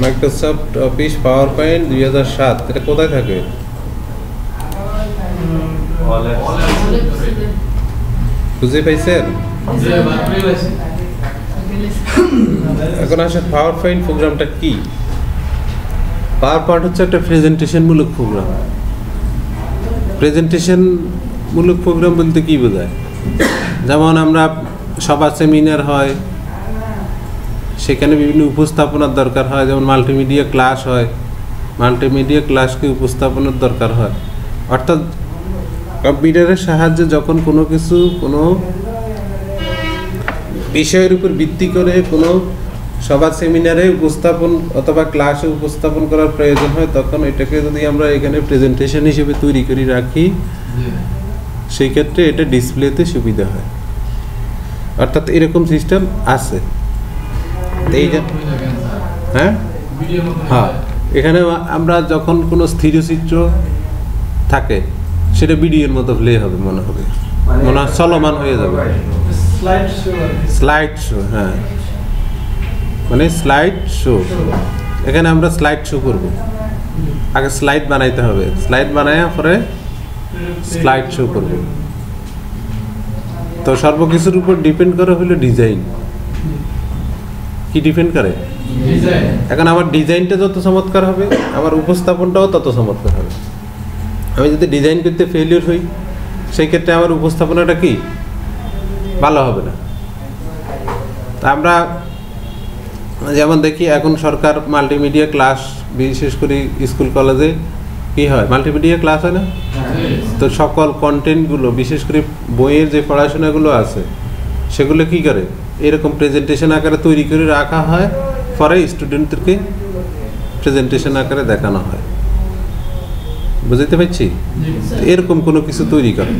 Microsoft office power point 2007 এটা কোথায় থাকে? বুঝে পাইছেন? এখন আসলে পাওয়ার পয়েন্ট প্রোগ্রামটা কি? পাওয়ার পয়েন্ট হচ্ছে একটা প্রেজেন্টেশন মূলক প্রোগ্রাম। প্রেজেন্টেশন মূলক প্রোগ্রাম বলতে কি বোঝায়? যেমন আমরা সভা সেমিনার হয়, সেখানে বিভিন্ন উপস্থাপনার দরকার হয়, যেমন মাল্টিমিডিয়া ক্লাস হয়, মাল্টিমিডিয়া ক্লাসকে উপস্থাপনার দরকার হয়। অর্থাৎ কম্পিউটারের সাহায্যে যখন কোনো কিছু কোনো বিষয়ের উপর ভিত্তি করে কোনো সভা সেমিনারে উপস্থাপন অথবা ক্লাসে উপস্থাপন করার প্রয়োজন হয়, তখন এটাকে যদি আমরা এখানে প্রেজেন্টেশন হিসেবে তৈরি করে রাখি, সেই ক্ষেত্রে এটা ডিসপ্লেতে সুবিধা হয়। অর্থাৎ এরকম সিস্টেম আছে। হ্যাঁ হ্যাঁ, এখানে আমরা যখন কোনো স্থিরচিত্র থাকে সেটা ভিডিওর মতো প্লে হবে, মনে হবে, মনে হয় চলমান হয়ে যাবে। স্লাইড শো, হ্যাঁ, মানে স্লাইড শো। এখানে আমরা স্লাইড শো করব। আগে স্লাইড বানাইতে হবে, স্লাইড বানায় পরে স্লাইড শো করব। তো সর্বকিছুর উপর ডিপেন্ড করে হলো ডিজাইন। কি ডিপেন্ড করে? এখন আমার ডিজাইনটা যত চমৎকার হবে, আমার উপস্থাপনটাও তত চমৎকার হবে। আমি যদি ডিজাইন করতে ফেলিওর হই, সেই ক্ষেত্রে আমার উপস্থাপনাটা কি ভালো হবে না। তা আমরা যেমন দেখি এখন সরকার মাল্টিমিডিয়া ক্লাস, বিশেষ করে স্কুল কলেজে কি হয়, মাল্টিমিডিয়া ক্লাস হয় না? তো সকল কন্টেন্টগুলো, বিশেষ করে বইয়ের যে পড়াশোনাগুলো আছে, সেগুলো কি করে এরকম প্রেজেন্টেশন আকারে তৈরি করে রাখা হয়, পরে স্টুডেন্টদেরকে প্রেজেন্টেশন আকারে দেখানো হয়। বুঝতে পারছি? এরকম কোনো কিছু তৈরি করে।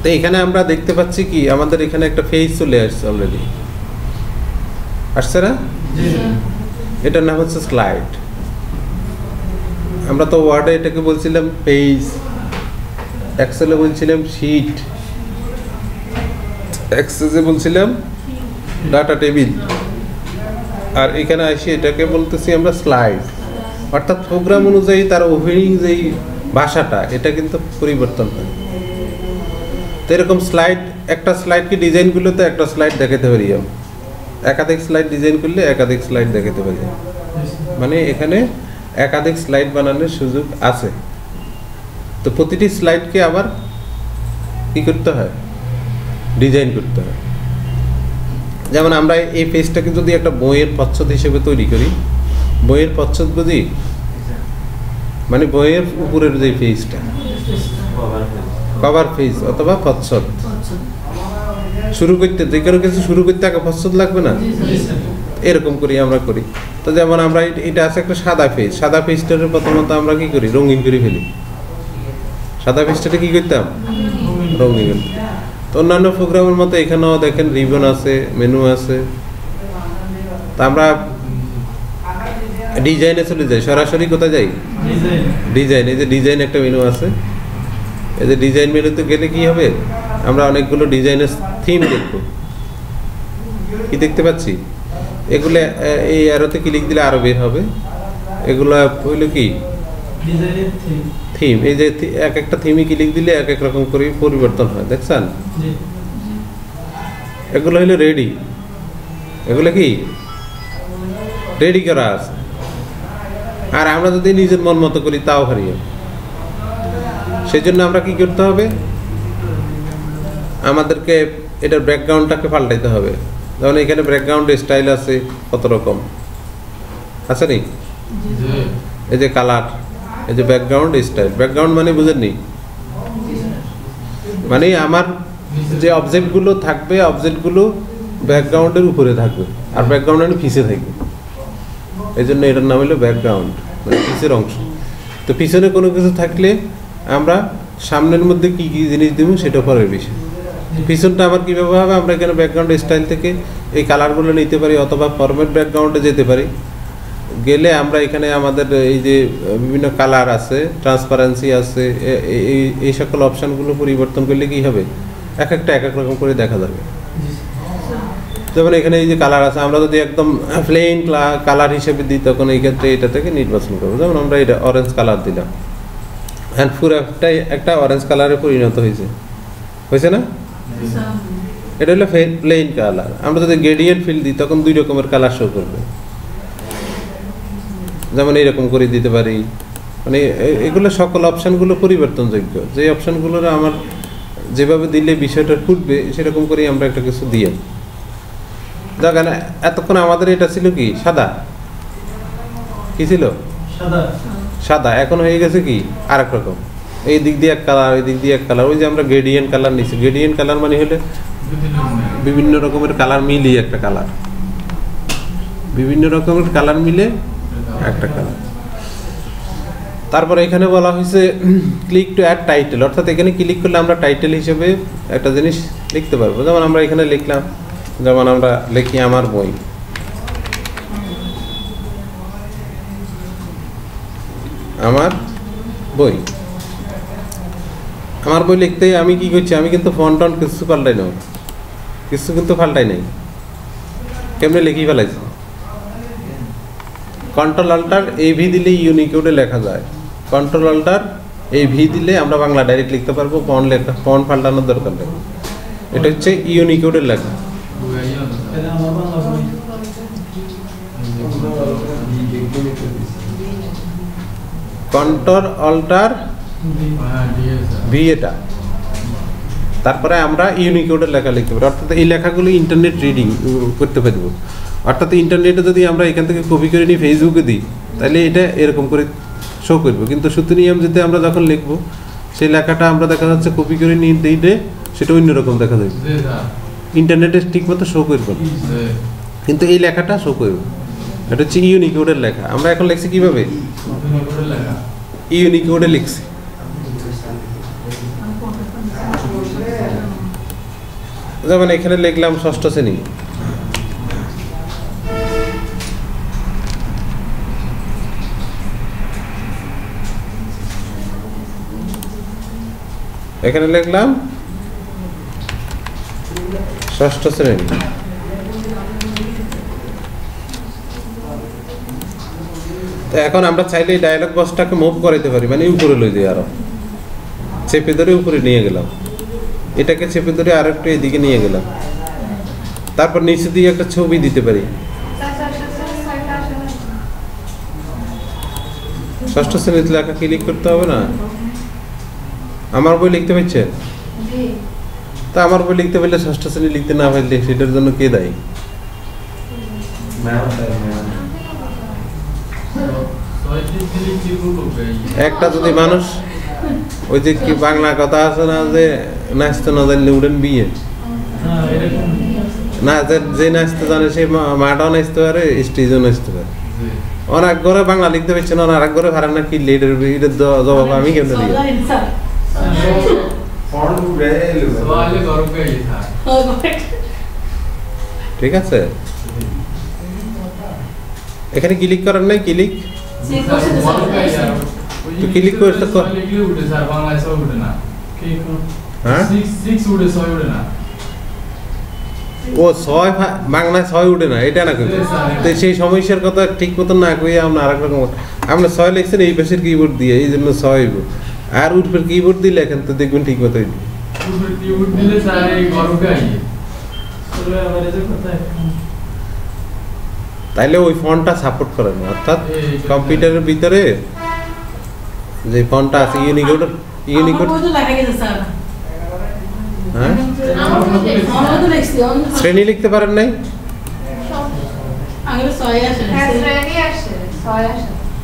তো এখানে আমরা দেখতে পাচ্ছি কি, আমাদের এখানে একটা ফেজ চলে আসছে অলরেডি, আসছে না? এটার নাম হচ্ছে স্লাইড। আমরা তো ওয়ার্ডে এটাকে বলছিলাম পেজ, এক্সেলে বলছিলাম শিট, এক্সেসে বলছিলাম ডাটা টেবিল, আর এখানে আসি এটাকে বলতেছি আমরা স্লাইড। অর্থাৎ প্রোগ্রাম অনুযায়ী তার ওভারিং যেই ভাষাটা, এটা কিন্তু পরিবর্তন হয়। তো এরকম স্লাইড, একটা স্লাইডকে ডিজাইনগুলোতে একটা স্লাইড দেখাতে পারি, একাধিক স্লাইড ডিজাইন করলে একাধিক স্লাইড দেখাতে পারি। মানে এখানে একাধিক স্লাইড বানানোর সুযোগ আছে। তো প্রতিটি স্লাইডকে আবার কি করতে হয়, ডিজাইন করতে হয়। যেমন আমরা এই পেজটাকে যদি একটা বইয়ের প্রচ্ছদ হিসেবে তৈরি করি, বইয়ের প্রচ্ছদ বুঝি, মানে বইয়ের উপরের যে পেজটা, কভার পেজ অথবা প্রচ্ছদ। শুরু করতে যে কোনো কিছু শুরু করতে আগে প্রচ্ছদ লাগবে না? এরকম করি আমরা করি। তো যেমন আমরা এটা আছে একটা সাদা পেজ, সাদা পেজটার প্রথমত আমরা কি করি, রঙিন করে ফেলি। সাদা পেজটাকে কি করতাম, রঙিন। তো অন্যান্য প্রোগ্রামের মতো এখানেও দেখেন রিবন আছে, মেনু আছে। তা আমরা ডিজাইনে চলে যাই, সরাসরি কোথায় যাই, ডিজাইন। এই যে ডিজাইন একটা মেনু আছে, এই যে ডিজাইন মেনুতে গেলে কি হবে, আমরা অনেকগুলো ডিজাইনের থিম দেখব। কি দেখতে পাচ্ছি, এগুলো এই অ্যারোতে ক্লিক দিলে আরো বের হবে। এগুলো হইলো কি থিম। এই যে এক একটা থিমে ক্লিক দিলে এক এক রকম করে পরিবর্তন হয়, দেখছেন? এগুলো হইলো রেডি, এগুলো কি রেডি করা আছে। আর আমরা যদি নিজের মন মতো করি তাও হারিয়ে। সেই জন্য আমরা কি করতে হবে, আমাদেরকে এটার ব্যাকগ্রাউন্ডটাকে পাল্টাইতে হবে। যেমন এখানে ব্যাকগ্রাউন্ড স্টাইল আছে কত রকম আছে নি, এই যে কালার, এই যে ব্যাকগ্রাউন্ড স্টাইল। ব্যাকগ্রাউন্ড মানে বুঝেননি, মানে আমার যে অবজেক্টগুলো থাকবে, অবজেক্টগুলো ব্যাকগ্রাউন্ডের উপরে থাকবে, আর ব্যাকগ্রাউন্ড পিছে থাকবে। এই জন্য এটার নাম হলো ব্যাকগ্রাউন্ড, মানে পিছের অংশ। তো পিছনে কোনো কিছু থাকলে আমরা সামনের মধ্যে কি কি জিনিস দেবো সেটা পরের বিষয়। পিছনটা আবার কীভাবে হবে, আমরা এখানে ব্যাকগ্রাউন্ড স্টাইল থেকে এই কালারগুলো নিতে পারি, অথবা ফরম্যাট ব্যাকগ্রাউন্ডে যেতে পারি। গেলে আমরা এখানে আমাদের এই যে বিভিন্ন কালার আছে, ট্রান্সপারেন্সি আছে, এই সকল অপশানগুলো পরিবর্তন করলে কি হবে, এক একটা এক এক রকম করে দেখা যাবে। তো যেমন এখানে এই যে কালার আছে, আমরা যদি একদম প্লেন কালার হিসেবে দিই তখন এই ক্ষেত্রে এটা থেকে নির্বাচন করবো। যেমন আমরা এটা অরেঞ্জ কালার দিলাম, অ্যান্ড পুরো একটা অরেঞ্জ কালারে পরিণত হয়েছে না? এটা হলো প্লেন কালার। আমরা যদি গ্রেডিয়েন্ট ফিল দিই তখন 2 রকমের কালার শো করবে। যেমন এইরকম করে দিতে পারি, মানে এগুলো সকল অপশানগুলো পরিবর্তনযোগ্য। যে অপশানগুলোর আমার যেভাবে দিলে বিষয়টা ফুটবে সেরকম করেই আমরা একটা কিছু দিয়ে দেখেন। এতক্ষণ আমাদের এটা ছিল কি সাদা, কি ছিল সাদা, এখন হয়ে গেছে কি আরেক রকম। এই দিক দিয়ে এক কালার, এই দিক দিয়ে এক কালার। ওই যে আমরা গ্রেডিয়েন্ট কালার নিচ্ছি, গ্রেডিয়েন্ট কালার মানে হলে বিভিন্ন রকমের কালার মিলিয়ে একটা কালার, বিভিন্ন রকমের কালার মিলে একটা কালার। তারপরে এখানে বলা হয়েছে ক্লিক টু অ্যাড টাইটেল, অর্থাৎ এখানে ক্লিক করলে আমরা টাইটেল হিসেবে একটা জিনিস লিখতে পারবো। যেমন আমরা এখানে লিখলাম, যেমন আমরা লিখি আমার বই, আমার বই। আমার বই লিখতে আমি কি করছি, আমি কিন্তু ফন্ট কিছু পাল্টাই না, কিছু কিন্তু পাল্টাই নাই, কেমনে লিখি ফেলাইছি। কন্ট্রোল অল্টার AV দিলে ইউনিকোডে লেখা যায়। কন্ট্রোল অল্টার AV দিলে আমরা বাংলা ডাইরেক্ট লিখতে পারবো, ফন্ট পাল্টানোর দরকার নেই। এটা হচ্ছে ইউনিকোডের লেখা। কন্ট্রোল অল্টার V এটা, তারপরে আমরা ইউনিকোডের লেখা লিখতে পারি। অর্থাৎ এই লেখাগুলো ইন্টারনেট রিডিং করতে পারবো। অর্থাৎ ইন্টারনেটে যদি আমরা এখান থেকে কপি করে নিই, ফেসবুকে দিই, তাহলে এটা এরকম করে শো করবো। কিন্তু সূত্র নিয়ম যেতে আমরা যখন লিখবো, সেই লেখাটা আমরা দেখা যাচ্ছে কপি করে নিয়ে দিলে সেটা অন্যরকম দেখা যাবে, ইন্টারনেটে ঠিক মতো শো করবো, কিন্তু এই লেখাটা শো করবে। এটা হচ্ছে ইউনিকোডের লেখা। আমরা এখন লিখছি কিভাবে, ইউনিকোডে লিখছি। যেমন এখানে লিখলাম 6ষ্ঠ শ্রেণী, এখানে লিখলাম 6ষ্ঠ শ্রেণী। তো এখন আমরা চাইলে এই ডায়লগ বক্সটাকে মুভ করাইতে পারি, মানে উপরে লই যাই, আরো চেপে ধরে উপরে নিয়ে গেলাম, এটাকে চেপে ধরে আর একটু এদিকে নিয়ে গেলাম, তারপর নিচে দিয়ে একটা ছবি দিতে পারি। 6ষ্ঠ শ্রেণীতে লেখা ক্লিক করতে হবে না? আমার বই লিখতে পারছে? তা আমার বই লিখতে পারলে 6ষ্ঠ শ্রেণী লিখতে না পারলে সেটার জন্য কে দায়ী? একটা যদি মানুষ, ওই যে কি বাংলা কথা আছে না, যে নাচতে না জানলে উড়েন বিয়ে, না যে নাচতে জানে সে মাটাও নাচতে পারে, স্টেজও নাচতে পারে। অনেক ঘরে বাংলা লিখতে পারছে না, অনেক ঘরে পারে না, কি এটার জবাব আমি কেমন দিই? ঠিক আছে, এখানে ক্লিক করার নাই, ক্লিক ক্লিক করে ও 6 বাংলায় 6 উঠে না, এটা না কই তো সেই সমস্যার কথা ঠিক মতো না কই আমরা আরেক রকম, আমরা 6 লিখছেন এই পাশের কিবোর্ড দিয়ে, এই জন্য 6 হইব। আর উপরের কিবোর্ড দিলে এখন তো দেখবেন ঠিক মতো হইবে। উপরের কিবোর্ড দিলে স্যার এই গরমে আইয়ে চলো এভারেজে কথা। তাইলে ওই ফন্টটা সাপোর্ট করে না, অর্থাৎ কম্পিউটারের ভিতরে যে ফন্টটা আছে ইউনিকোড লেখা গেছে স্যার। হ্যাঁ, শ্রেণী লিখতে পারেন নাই?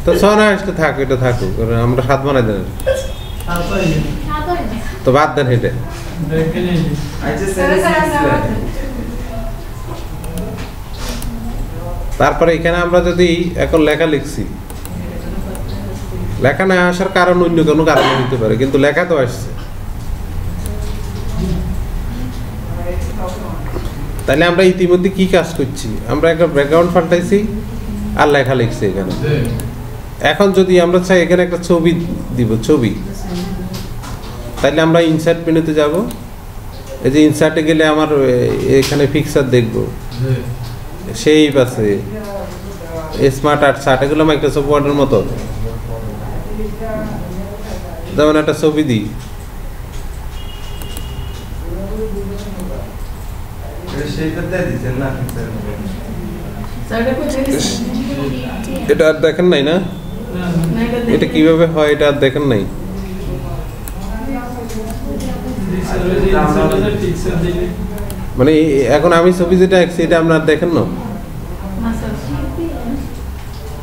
তো 6 না আসলে থাক, এটা থাকুক, আমরা 7 বানাই দেন, তো বাদ দেন এটা। তারপরে এখানে আমরা যদি এখন লেখা লিখছি, লেখা না আসার কারণ অন্য কোনো কারণ হতে পারে, কিন্তু লেখা তো আসছে। তাহলে আমরা ইতিমধ্যে কি কাজ করছি, আমরা একটা ব্যাকগ্রাউন্ড পাল্টাইছি আর লেখা লিখছি এখানে। এখন যদি আমরা চাই এখানে একটা ছবি দিব, ছবি, তাহলে আমরা ইনসার্ট মেনুতে যাব। এই যে ইনসার্টে গেলে আমার এখানে পিকচার দেখব, শেপ আছে, স্মার্ট আর্ট চার্ট, এগুলো মাইক্রোসফট ওয়ার্ডের মতো। যেমন একটা ছবি দিই, এটা আর দেখেন নাই না, এটা কিভাবে হয় এটা আর দেখেন নাই। মানে এখন আমি ছবি যেটা আঁকছি এটা আপনার দেখেন না,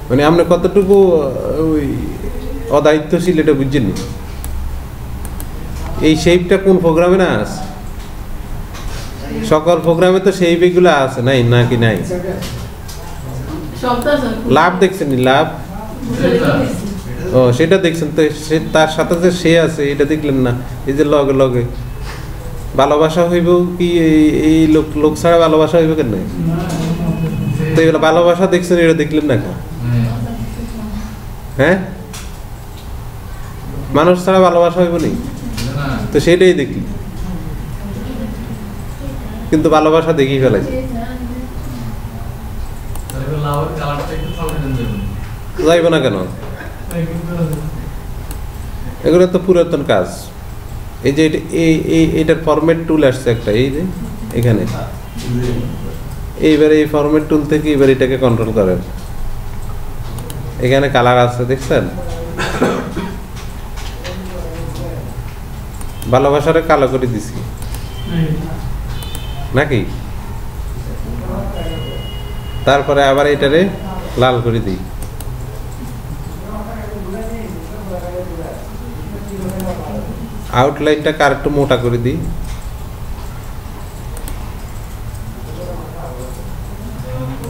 মানে আপনি কতটুকু ওই অদায়িত্বশীল এটা বুঝছেন। এই শেপটা কোন প্রোগ্রামে না আছে? সকল প্রোগ্রামে তো শেপ এগুলো আছে নাই নাকি নাই? লাভ দেখছেন? লাভ ও সেটা দেখছেন তো, তার সাথে যে সে আছে এটা দেখলেন না? এই যে লগে লগে ভালোবাসা হইব কি, এই লোক ছাড়া ভালোবাসা হইব কেন? তো এগুলো ভালোবাসা দেখছেন, এটা দেখলেন না কেন? হ্যাঁ, মানুষ ছাড়া ভালোবাসা হইব নি? তো সেটাই দেখলি, কিন্তু ভালোবাসা দেখি ফেলাইছে। যাইব না কেন? এগুলো তো পুরাতন কাজ। এই যে এটার ফরম্যাট টুল আসছে একটা, এই যে এখানে, এইবারে এই ফরম্যাট টুল থেকে এবার এটাকে কন্ট্রোল করেন। এখানে কালার আছে দেখছেন, ভালোবাসাটা কালো করে দিছি নাকি? তারপরে আবার এটারে লাল করে দিই, আউটলাইনটা কার একটু মোটা করে দিই,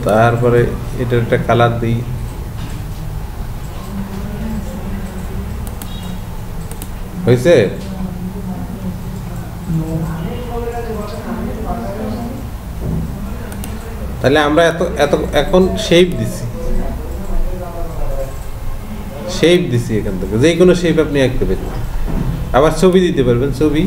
তারপরে এটার একটা কালার দিই, হয়েছে? তাহলে আমরা এখন শেপ দিছি, এখান থেকে যে কোনো শেপ আপনি আঁকতে পারবেন। আবার ছবি দিতে পারবেন, ছবি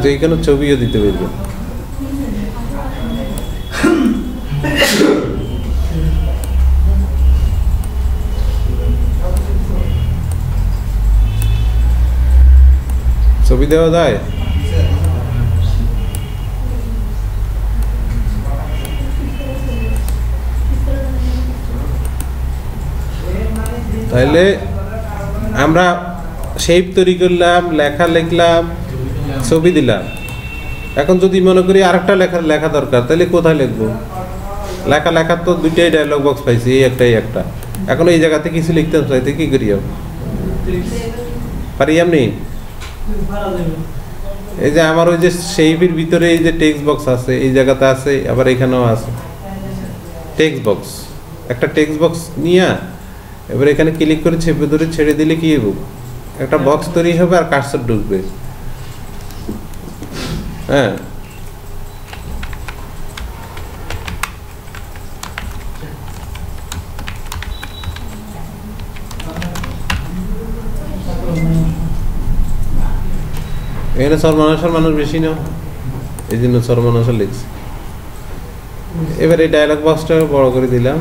যে কোনো ছবিও দিতে পারবেন। ছবি দেওয়া যায়? তাহলে আমরা শেপ তৈরি করলাম, লেখা লিখলাম, ছবি দিলাম। এখন যদি মনে করি আরেকটা লেখা দরকার, তাহলে কোথায় লিখবো? লেখার তো দুইটাই ডায়লগ বক্স পাইছি, এই একটা। এখন এই জায়গাতে কিছু লিখতে চাইতে কি করি? পারি এমনি? এই যে আমার ওই যে শেপের ভিতরে এই যে টেক্সট বক্স আছে, এই জায়গাতে আছে, আবার এখানেও আছে টেক্সট বক্স। একটা টেক্সট বক্স নিয়ে এবার এখানে ক্লিক করে চেপে ধরে ছেড়ে দিলে কি হবে? একটা বক্স তৈরি হবে আর কার্সর ঢুকবে। হ্যাঁ, এখানে মানুষ বেশি না, এই জন্য মানুষ লিখছে। এবার এই ডায়লগ বক্সটা বড় করে দিলাম।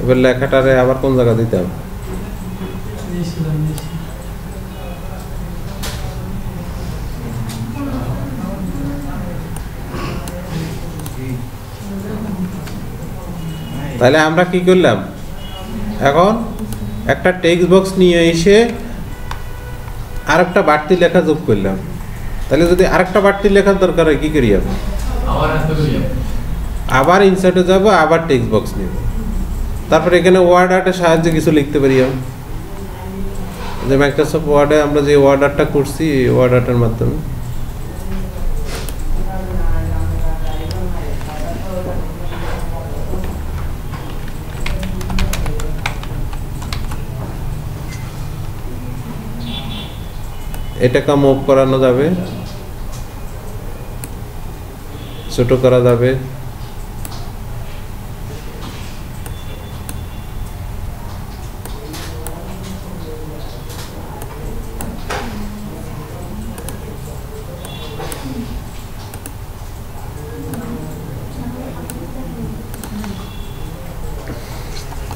এবার লেখাটারে আবার কোন জায়গা দিতাম? তাহলে আমরা কি করলাম? এখন একটা টেক্সট বক্স নিয়ে এসে আরেকটা বাড়তি লেখা যোগ করলাম। তাহলে যদি আরেকটা বাড়তি লেখার দরকার হয় কি করি? আবার ইনসার্টে যাব, আবার টেক্সট বক্স নেব, তারপরে এখানে ওয়ার্ড আর্টের সাহায্যে কিছু লিখতে পারি। যে মাইক্রোসফট ওয়ার্ডে আমরা যে ওয়ার্ড আর্টটা করছি, ওয়ার্ড আর্টের মাধ্যমে এটাকে মুভ করানো যাবে, ছোট করা যাবে,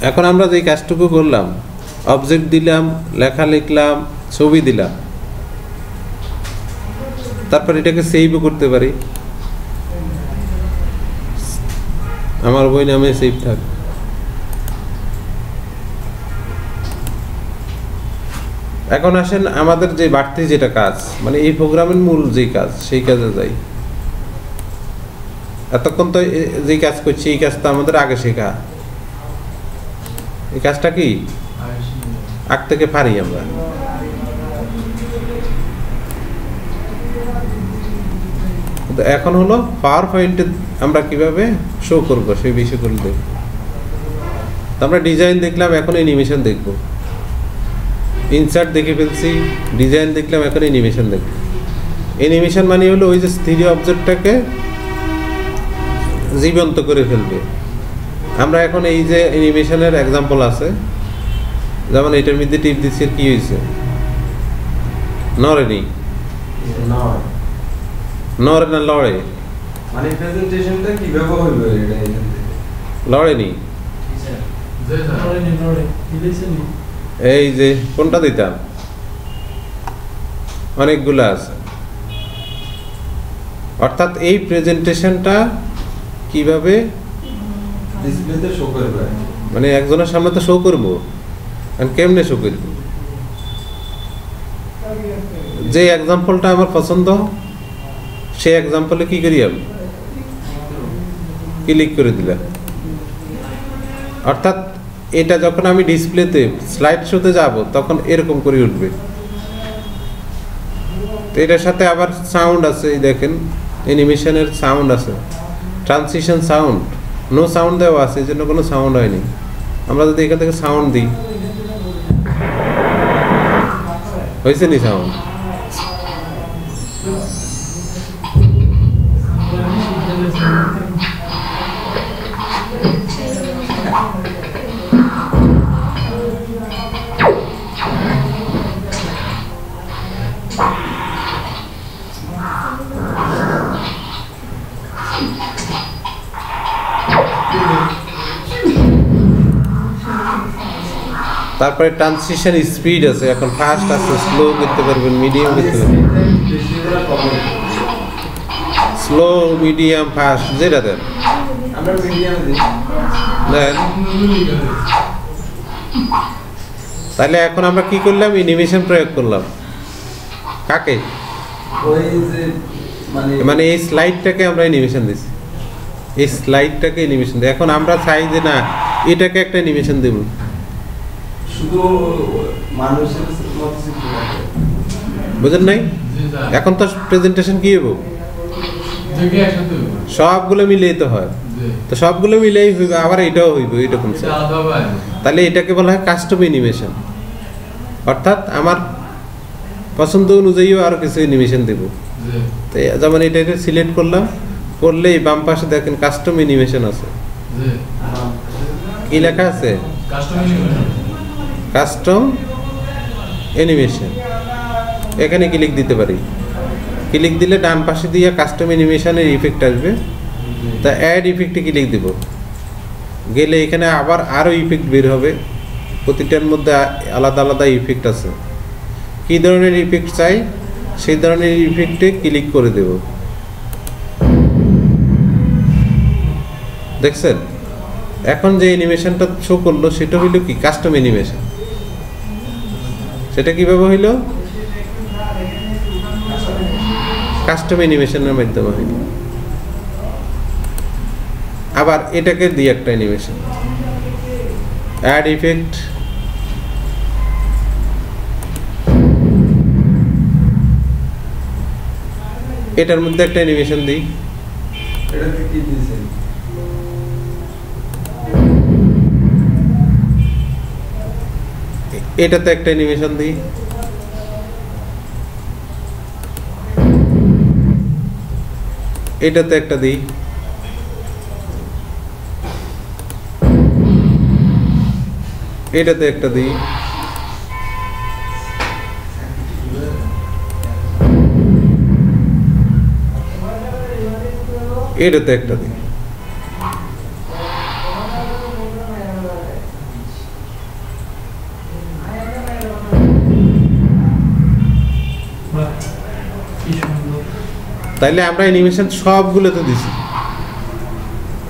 এখন আমরা যে কাজটুকু করলাম, অবজেক্ট দিলাম, লেখা লিখলাম, ছবি দিলাম, তারপর এটাকে সেভও করতে পারি। আমার বই নামে সেভ থাক। এখন আসেন আমাদের যে বাড়তি যেটা কাজ, মানে এই প্রোগ্রামের মূল যে কাজ, সেই কাজে যাই। এতক্ষণ তো যে কাজ করছি এই কাজটা আমাদের আগে শেখা। এই কাজটা কি আগ থেকে পারি আমরা। এখন হলো পাওয়ার পয়েন্টে আমরা কিভাবে শো করবো সেই বিষয়গুলো দেখব। আমরা ডিজাইন দেখলাম, এখন অ্যানিমেশন দেখব। ইনসার্ট দেখে ফেলছি, ডিজাইন দেখলাম, এখন অ্যানিমেশন দেখব। অ্যানিমেশন মানে হলো ওই যে স্থির অবজেক্টটাকে জীবন্ত করে ফেলবে। আমরা এখন এই যে অ্যানিমেশনের এক্সাম্পল আছে, যেমন এটার মধ্যে টিপ দিচ্ছি, কি হয়েছে? নড়েনি, নড়ে না লড়ে, মানে প্রেজেন্টেশনটা কিভাবে হইবে এটা এখান থেকে লড়েনি। এই যে কোনটা দিতাম, অনেকগুলো আছে। অর্থাৎ এই প্রেজেন্টেশনটা কিভাবে ডিসপ্লেতে শো করবে, মানে একজনের সামনে তো শো করবো, আর কেমনে শো করব? যে এক্সাম্পলটা আমার পছন্দ সেই এক্সাম্পলে কি করি আমি, ক্লিক করে দিলাম। অর্থাৎ এটা যখন আমি ডিসপ্লেতে স্লাইড শোতে যাব তখন এরকম করে উঠবে। তো এটার সাথে আবার সাউন্ড আছে, এই দেখেন অ্যানিমেশনের সাউন্ড আছে, ট্রানজিশন সাউন্ড, নো সাউন্ড দেওয়া আছে, এই জন্য কোনো সাউন্ড হয়নি। আমরা যদি এখান থেকে সাউন্ড দিই, হয়েছে নি সাউন্ড? তারপরে ট্রানজিশন স্পিড আছে, এখন ফাস্ট আছে, স্লো করতে পারবেন, মিডিয়াম করতে পারবেন, স্লো, মিডিয়াম, ফাস্ট, যেটা দেন। আমরা মিডিয়ামে দিই দেন। তাহলে এখন আমরা কি করলাম, অ্যানিমেশন প্রয়োগ করলাম। কাকে? ওই যে মানে এই স্লাইডটাকে আমরা অ্যানিমেশন দিছি, এই স্লাইডটাকে অ্যানিমেশন দিই। এখন আমরা চাই যে না, এটাকে একটা অ্যানিমেশন দেব, শুধু মানুষের মতো শিখতে থাকে, বুঝেন নাই? এখন তো প্রেজেন্টেশন কি হবো, সবগুলো মিলেই তো হয়, তো সবগুলো মিলেই হইবে, আবার এটাও হইবে এরকম। তাহলে এটাকে বলা হয় কাস্টম অ্যানিমেশন। অর্থাৎ আমার পছন্দ অনুযায়ীও আরো কিছু অ্যানিমেশন দেব। তো যেমন এটাকে সিলেক্ট করলাম, করলেই বাম পাশে দেখেন কাস্টম অ্যানিমেশন আছে। কি লেখা আছে? Custom animation. এখানে ক্লিক দিতে পারি, ক্লিক দিলে ডান পাশে দিয়ে কাস্টম অ্যানিমেশনের ইফেক্ট আসবে। তা অ্যাড ইফেক্টে ক্লিক দিব, গেলে এখানে আবার আরও ইফেক্ট বের হবে, প্রতিটার মধ্যে আলাদা আলাদা ইফেক্ট আছে। কী ধরনের ইফেক্ট চাই সেই ধরনের ইফেক্টে ক্লিক করে দেব। দেখছেন? এখন যে অ্যানিমেশনটা শো করলো সেটা হইল কি, কাস্টম অ্যানিমেশন। সেটা কিভাবে হইল? কাস্টম অ্যানিমেশনের মাধ্যমে হইল। আবার এটাকে দিয়ে একটা অ্যানিমেশন, অ্যাড ইফেক্ট, এটার মধ্যে একটা অ্যানিমেশন দিই। এটাতে কি দিয়েছেন? এটাতে একটা অ্যানিমেশন দিই, এটাতে একটা দিই, এটাতে একটা দিই, এটাতে একটা দিই। তাইলে আমরা অ্যানিমেশন সবগুলোতে দিছি।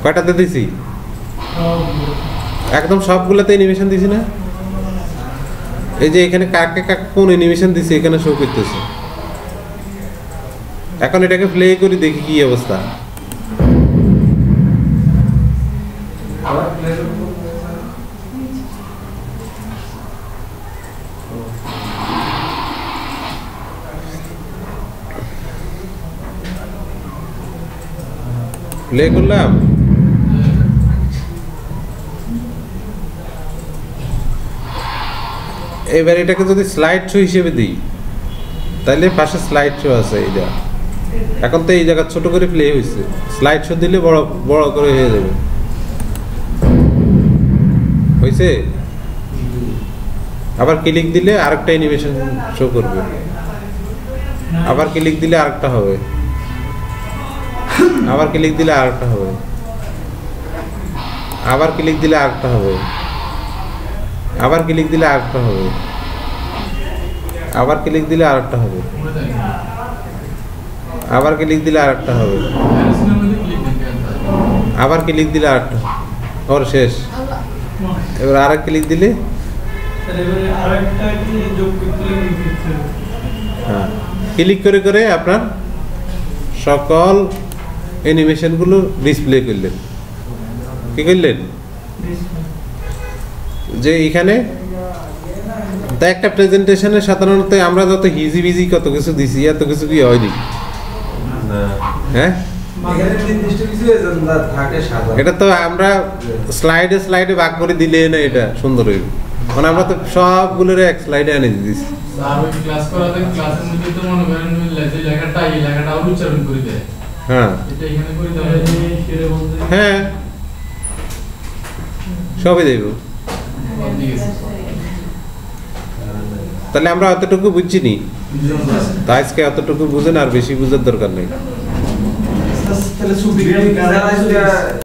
কয়টাতে দিছি? একদম সবগুলোতে অ্যানিমেশন দিছি না? এই যে এখানে কাকে কাকে কোন অ্যানিমেশন দিছি এখানে শো করতেছে। এখন এটাকে প্লে করি দেখি কি অবস্থা। আবার প্লে করব। প্লে করলাম। এবার এটাকে যদি স্লাইড শো হিসেবে দিই তাহলে পাশে স্লাইড শো আছে এইটা। এখন তো এই জায়গা ছোট করে প্লে হয়েছে, স্লাইড শো দিলে বড় বড় করে হয়ে যাবে। হয়েছে? আবার ক্লিক দিলে আরেকটা অ্যানিমেশন শো করবে, আবার ক্লিক দিলে আরেকটা হবে, আবার ক্লিক দিলে আরেকটা হবে, আবার ক্লিক দিলে আরেকটা হবে, আবার ক্লিক দিলে আরেকটা হবে, আবার ক্লিক দিলে আরেকটা হবে, আবার ক্লিক দিলে আরেকটা হবে, আবার ক্লিক দিলে আরেকটা, ওর শেষ। এবার আরেক ক্লিক দিলে হ্যাঁ, ক্লিক করে করে আপনার সকল অ্যানিমেশনগুলো ডিসপ্লে করলেন। কি করলেন? যে এখানে তা একটা প্রেজেন্টেশনে সাধারণত আমরা যত হিজি বিজি কত কিছু দিছি এত কিছু কি হয়নি। হ্যাঁ, এখানে নির্দিষ্ট কিছু এজেন্ডা থাকে সাধারণ। এটা তো আমরা স্লাইডে স্লাইডে ভাগ করে দিলে না এটা সুন্দর হইবে। মানে আমরা তো সবগুলোর এক স্লাইডে এনে দিয়েছি। আর ওই ক্লাস করাতে ক্লাসের মধ্যে তো মনে করেন যে লেখাটা এই লেখাটা উচ্চারণ করে দেয়। হ্যাঁ এটা এখানে করে দেয়। হ্যাঁ, সবই দেব। তাহলে আমরা অতটুকু বুঝছি নি, তাই আজকে অতটুকু বুঝেন, আর বেশি বুঝার দরকার নেই। তাহলে সুবিধা